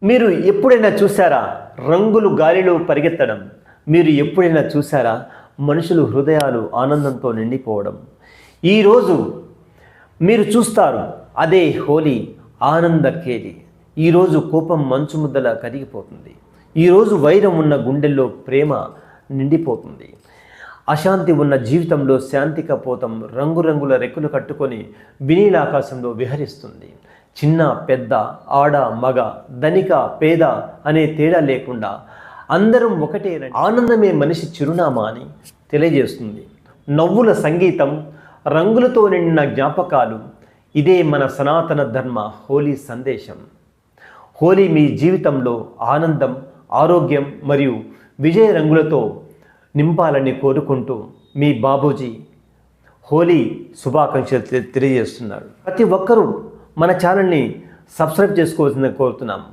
మీరు ఎప్పుడైనా చూసారా రంగులు గాలిలో పరిగెత్తడం? మీరు ఎప్పుడైనా చూసారా మనుషులు హృదయాలు ఆనందంతో నిండిపోవడం? ఈరోజు మీరు చూస్తారు అదే హోలీ ఆనంద కేలి. ఈరోజు కోపం మంచు ముద్దలా కరిగిపోతుంది. ఈరోజు వైరం ఉన్న గుండెల్లో ప్రేమ నిండిపోతుంది. అశాంతి ఉన్న జీవితంలో శాంతి కపోతం రంగురంగుల రెక్కలు కట్టుకొని వినీలాకాశంలో విహరిస్తుంది. చిన్న పెద్ద ఆడ మగ ధనిక పేద అనే తేడా లేకుండా అందరం ఒకటే. ఆనందమే మనిషి చిరునామా అని తెలియజేస్తుంది. నవ్వుల సంగీతం, రంగులతో నిండిన జ్ఞాపకాలు, ఇదే మన సనాతన ధర్మ హోలీ సందేశం. హోలీ మీ జీవితంలో ఆనందం, ఆరోగ్యం మరియు విజయ రంగులతో నింపాలని కోరుకుంటూ మీ బాబూజీ హోలీ శుభాకాంక్షలు తెలియజేస్తున్నారు. ప్రతి ఒక్కరూ మన ఛానల్ని సబ్స్క్రైబ్ చేసుకోవాల్సిందని కోరుతున్నాము.